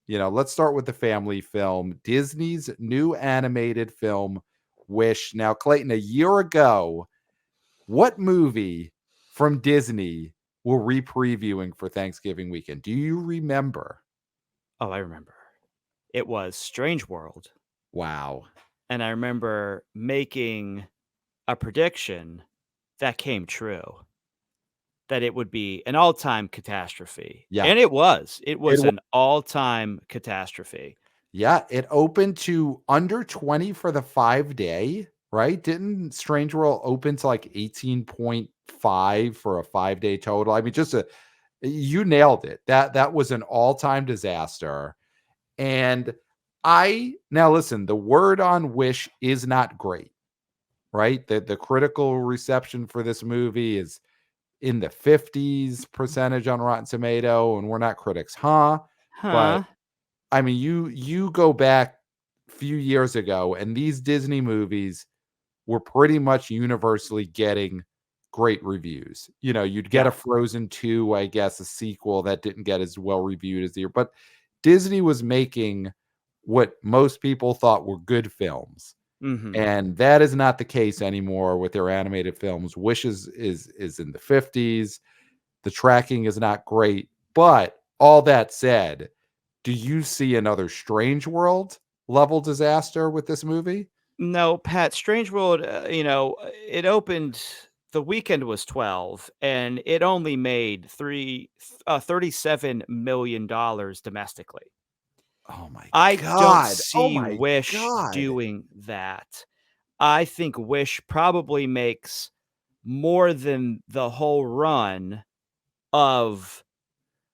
Let's start with the family film, Disney's new animated film, Wish. Now, Clayton, a year ago, what movie from Disney were we previewing for Thanksgiving weekend? Do you remember? Oh, I remember. It was Strange World, Wow. and I remember making a prediction that came true, that it would be an all-time catastrophe, Yeah. and it was. It It was wa an all-time catastrophe. Yeah, it opened to under 20 for the 5-day, right? Didn't Strange World open to like 18.5 for a 5-day total? I mean, you nailed it. That was an all-time disaster. And I now listen, the word on Wish is not great, right? The critical reception for this movie is in the 50s percentage on Rotten Tomato, and we're not critics, huh? But Huh. I mean, you go back a few years ago, and these Disney movies were pretty much universally getting great reviews. You'd get Yeah. a Frozen 2, I guess, a sequel that didn't get as well reviewed as the year, but Disney was making what most people thought were good films. Mhm. And that is not the case anymore with their animated films. Wish is in the 50s. The tracking is not great. But all that said, do you see another Strange World level disaster with this movie? No, Pat, Strange World, it opened the weekend was 12, and it only made $37 million domestically. Oh my I don't god. Oh see my Wish god. doing that. I think Wish probably makes more than the whole run of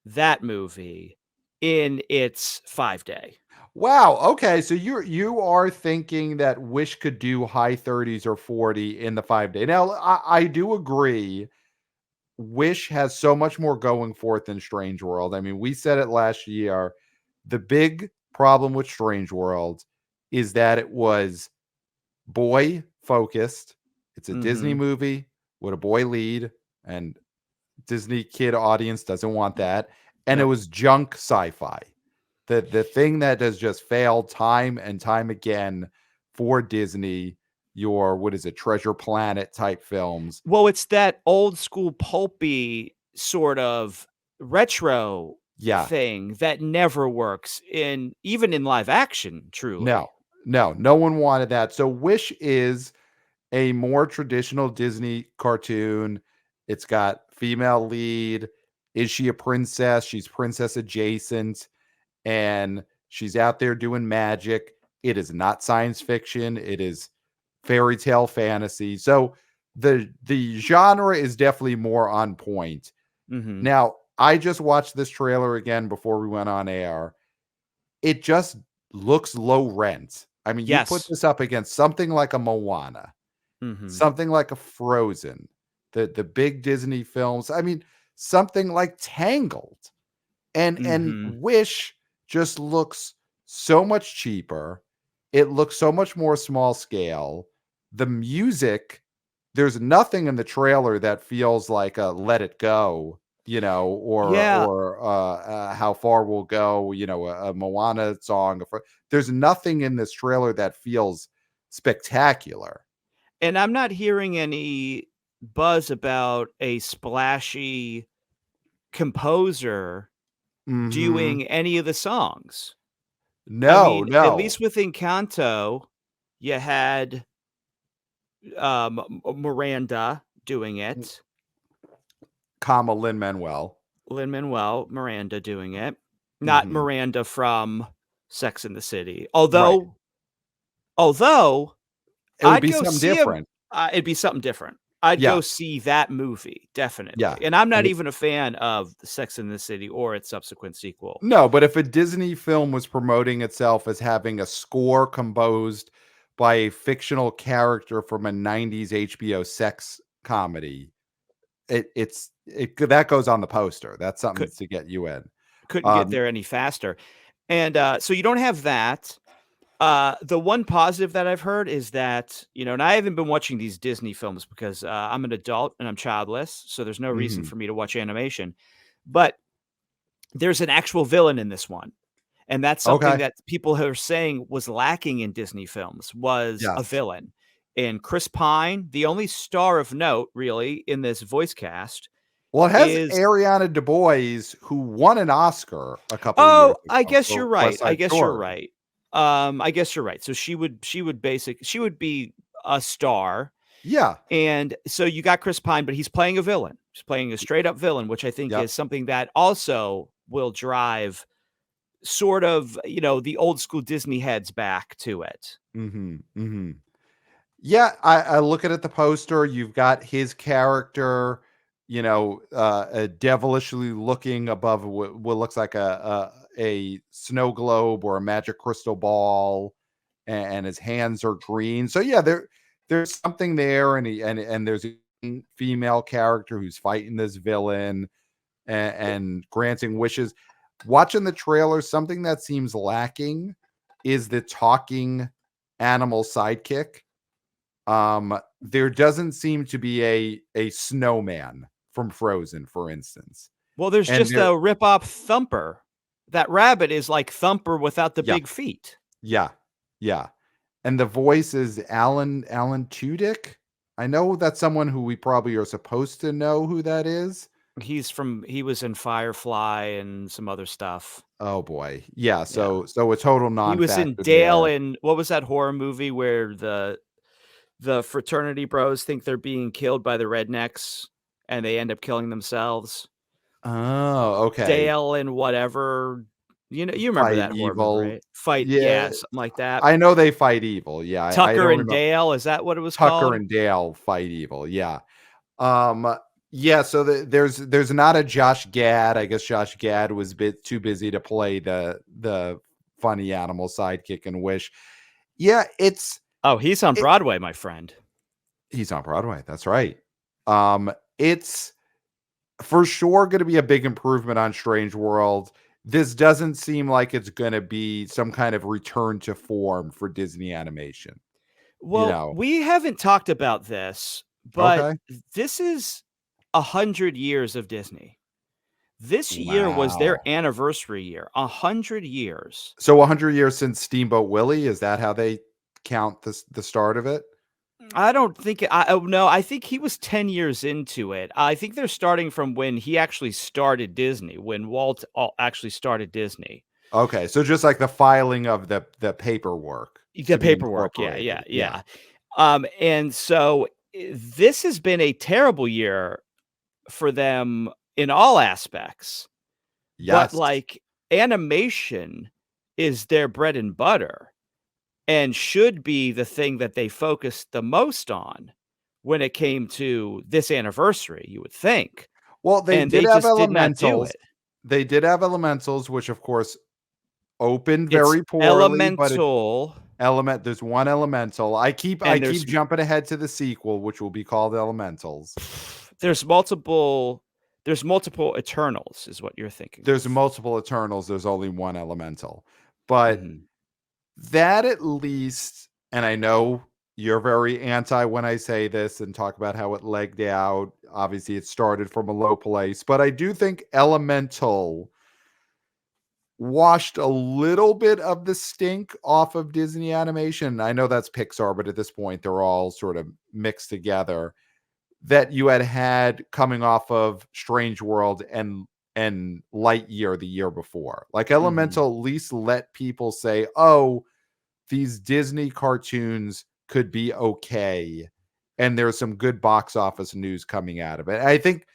that movie in its 5-day. Wow, okay, so you are thinking that Wish could do high 30s or 40 in the 5-day. Now, I do agree, Wish has so much more going for it than Strange World. I mean, we said it last year, the big problem with Strange World is that it was boy focused. It's a Disney Mhm. movie with a boy lead, and Disney kid audience doesn't want that. And it Nope. was junk sci-fi. The thing that has just failed time and time again for Disney, your what is it, Treasure Planet type films. Well, it's that old school pulpy sort of retro Yeah, thing that never works even in live action, no, truly. no one wanted that. So Wish is a more traditional Disney cartoon. It's got female lead. Is she a princess? She's princess adjacent, and she's out there doing magic. It is not science fiction. It is fairy tale fantasy. So the genre is definitely more on point. Mhm. Now, I just watched this trailer again before we went on air. It just looks low rent. I mean, you put Yes. this up against something like a Moana, Mhm. something like a Frozen, the big Disney films. I mean, something like Tangled. And Mhm. Wish just looks so much cheaper. It looks so much more small scale. The music, there's nothing in the trailer that feels like a Let It Go, or Yeah, How Far We'll Go, a Moana song. There's nothing in this trailer that feels spectacular. and I'm not hearing any buzz about a splashy composer Mhm. doing any of the songs. I No, mean, at no. least with Encanto, you had, Miranda doing it, Comma Lin-Manuel. Lin-Manuel Miranda doing it, not Mhm. Miranda from Sex and the City. Right. Although It would I'd be go something see him. different. It'd be something different. I'd Yeah, go see that movie, definitely, yeah, and I'm and not it even a fan of Sex and the City or its subsequent sequel. no, but if a Disney film was promoting itself as having a score composed by a fictional character from a '90s HBO sex comedy, that goes on the poster. That's something Could to get you in. couldn't get Um there any faster, and, so you don't have that. The one positive that I've heard is that, and I haven't been watching these Disney films because, I'm an adult and I'm childless, so there's no reason mhm. for me to watch animation, but there's an actual villain in this one, And that's something Okay. that people are saying was lacking in Disney films was a Yes. villain. And Chris Pine, the only star of note really in this voice cast Well, it has is Ariana DeBose, who won an Oscar a couple of years Oh, I ago guess for you're right. West I Side guess you're Story. right. I guess you're right. So she would be a star. Yeah. And so you got Chris Pine, but he's playing a villain. He's playing a straight up villain, which I think Yep. is something that also will drive sort of, the old school Disney heads back to it. Mhm. Mhm. Yeah, I look at the poster, you've got his character, devilishly looking above what looks like a snow globe or a magic crystal ball, and his hands are green. So yeah, there's something there, and there's a female character who's fighting this villain and granting wishes. Watching the trailer, something that seems lacking is the talking animal sidekick. There doesn't seem to be a snowman from Frozen, for instance. Well, there's And just there a rip off Thumper. That rabbit is like Thumper without the Yeah, big feet. yeah, yeah. And the voice is Alan Tudyk. I know that's someone who we probably are supposed to know who that is. He was in Firefly and some other stuff. Oh boy. Yeah, Yeah. so a total He was in non-factor Dale there. in what was that horror movie where the fraternity bros think they're being killed by the rednecks and they end up killing themselves? Oh, okay. Dale and whatever. You remember Fight that horror movie, evil. right? Fight, Yeah, yeah, something like that. I know they fight evil. Yeah, I Tucker don't and remember. Dale, is that what it was Tucker called? and Dale fight evil. Yeah. Um, yeah, so there's not a Josh Gad. I guess Josh Gad was a bit too busy to play the funny animal sidekick in Wish. Yeah, Oh, he's on it Broadway, my friend. he's on Broadway. That's right. It's for sure going to be a big improvement on Strange World. This doesn't seem like it's going to be some kind of return to form for Disney animation, you Well, know. we haven't talked about this, but Okay. this is 100 years of Disney. This year was their Wow. anniversary year, 100 years. So 100 years since Steamboat Willie, is that how they count the start of it? I don't think oh, no, I think he was 10 years into it. I think they're starting from when he actually started Disney, when Walt actually started Disney. Okay, so just like the filing of the paperwork The to be paperwork, yeah, incorporated. yeah, Yeah. yeah. And so this has been a terrible year for them in all aspects, but Yes. like animation is their bread and butter and should be the thing that they focused the most on when it came to this anniversary, you would think. Well, they And did they have just did not do elementals. it. They did have elementals, which of course opened It's very poorly, but it elemental there's one elemental. I and keep jumping ahead to the sequel, which will be called Elementals. there's multiple Eternals is what you're thinking There's of. multiple Eternals, there's only one elemental. But Mhm. that at least, and I know you're very anti when I say this and talk about how it legged out. Obviously, it started from a low place, but I do think Elemental washed a little bit of the stink off of Disney animation. I know that's Pixar, but at this point, they're all sort of mixed together. That you had coming off of Strange World and Lightyear the year before. Like Mhm. Elemental at least let people say, "Oh, these Disney cartoons could be okay." And there's some good box office news coming out of it. I think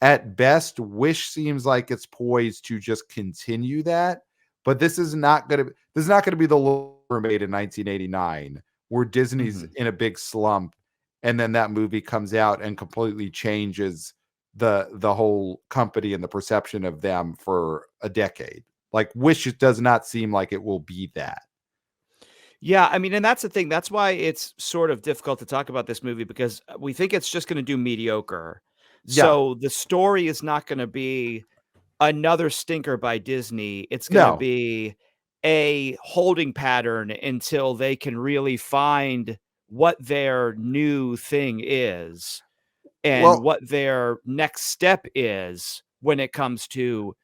at best, Wish seems like it's poised to just continue that, but this is not gonna be the Little Mermaid in 1989, where Disney's Mhm. in a big slump, and then that movie comes out and completely changes the whole company and the perception of them for a decade. Like, Wish does not seem like it will be that. Yeah, I mean, and that's the thing. That's why it's sort of difficult to talk about this movie because we think it's just gonna do mediocre. Yeah. So the story is not gonna be another stinker by Disney. It's gonna No. be a holding pattern until they can really find what their new thing is and Well, what their next step is when it comes to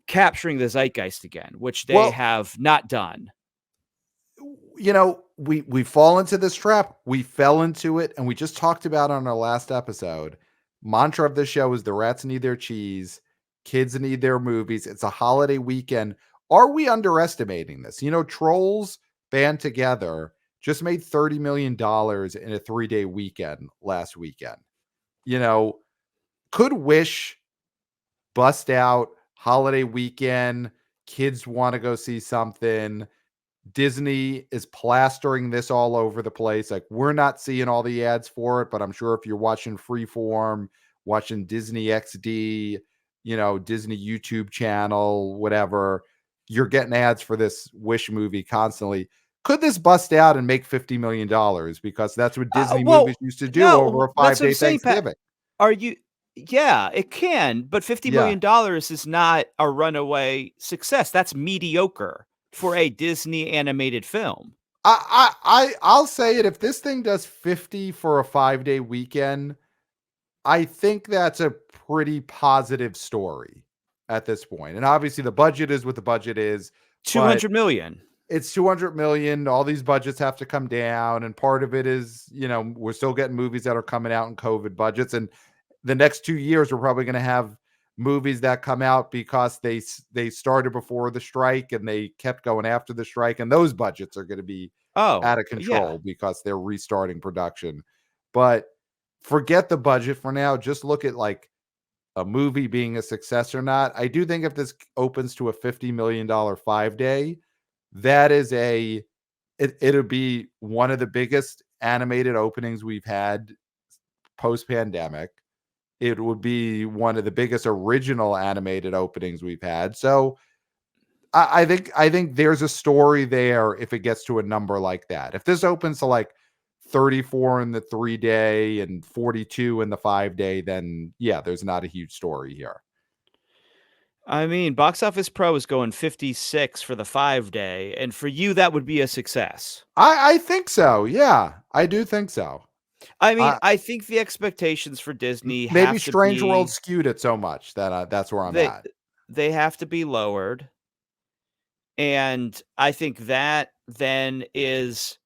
capturing the zeitgeist again, which they Well, have not done. we fall into this trap. We fell into it, and we just talked about on our last episode. Mantra of the show is the rats need their cheese, kids need their movies. It's a holiday weekend. Are we underestimating this? Trolls band together just made $30 million in a 3-day weekend last weekend. Could Wish bust out holiday weekend? Kids want to go see something. Disney is plastering this all over the place. Like, we're not seeing all the ads for it, but I'm sure if you're watching Freeform, watching Disney XD, Disney YouTube channel, whatever, you're getting ads for this Wish movie constantly. Could this bust out and make $50 million? Because that's what Disney movies Well, used to do over no, a that's what I'm 5-day saying, Pat. Thanksgiving. Are you Yeah, it can, but $50 Yeah. million is not a runaway success. That's mediocre for a Disney animated film. I'll say it. If this thing does 50 for a 5-day weekend, I think that's a pretty positive story at this point. And obviously the budget is what the budget is, but 200 million. it's 200 million. All these budgets have to come down. And part of it is, we're still getting movies that are coming out in COVID budgets. And the next 2 years, we're probably going to have movies that come out because they started before the strike and they kept going after the strike. And those budgets are going to be Oh, out of yeah. control because they're restarting production. But forget the budget for now. Just look at like a movie being a success or not. I do think if this opens to a $50 million 5-day, that is it'll be one of the biggest animated openings we've had post pandemic. It would be one of the biggest original animated openings we've had. So I think there's a story there if it gets to a number like that. If this opens to like 34 in the 3-day and 42 in the 5-day, then yeah, there's not a huge story here. I mean, Box Office Pro is going 56 for the 5-day, and for you, that would be a success. I think so. Yeah, I do think so. I mean, Uh, I think the expectations for Disney maybe have to Strange World be skewed it so much that that's where I'm they at. they have to be lowered, and I think that then is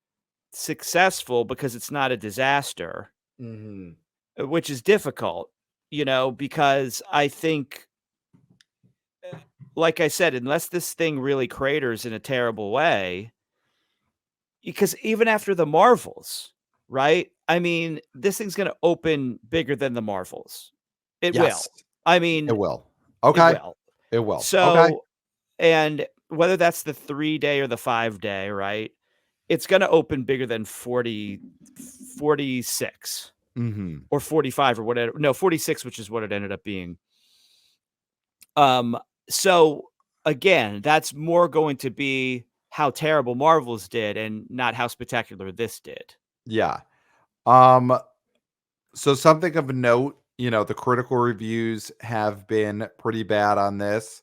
successful because it's not a disaster, Hmm. which is difficult, because I think, like I said, unless this thing really craters in a terrible way, because even after the Marvels, right? I mean, this thing's gonna open bigger than the Marvels. It Yes, will. I mean, it will. it Okay, will. it will. Okay. So, and whether that's the 3-day or the 5-day, right? It's gonna open bigger than 46 Hmm. or 45 or whatever. No, 46, which is what it ended up being. Um, so again, that's more going to be how terrible Marvels did and not how spectacular this did. Yeah. Um. So something of note, the critical reviews have been pretty bad on this,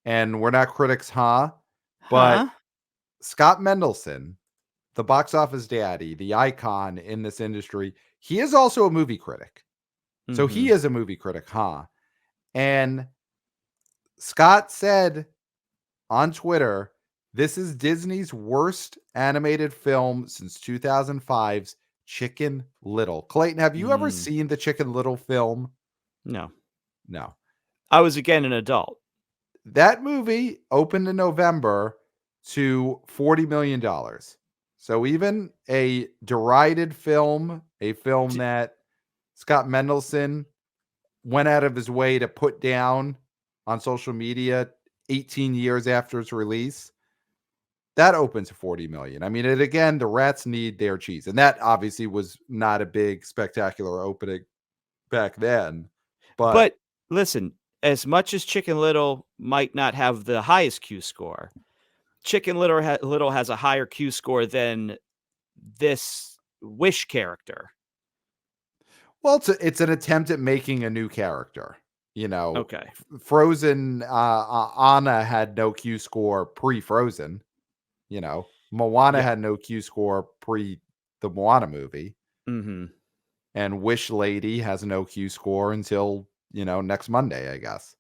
and we're not critics, huh? But Huh? Scott Mendelson, the box office daddy, the icon in this industry, he is also a movie critic. So he Mhm. is a movie critic, huh? And Scott said on Twitter, this is Disney's worst animated film since 2005's Chicken Little. Clayton, have you ever Mm. seen the Chicken Little film? No. No. I was again an adult. That movie opened in November to $40 million. So even a derided film, a film D that Scott Mendelson went out of his way to put down on social media 18 years after its release, that opened to 40 million. I mean, it again, the rats need their cheese. And that obviously was not a big spectacular opening back then. But But listen, as much as Chicken Little might not have the highest Q score, Chicken Little has a higher Q score than this Wish character. well, it's an attempt at making a new character. Okay. Frozen, Anna had no Q score pre-Frozen. Moana Yeah. had no Q score pre the Moana movie, Mhm. and Wish Lady has no Q score until next Monday, I guess.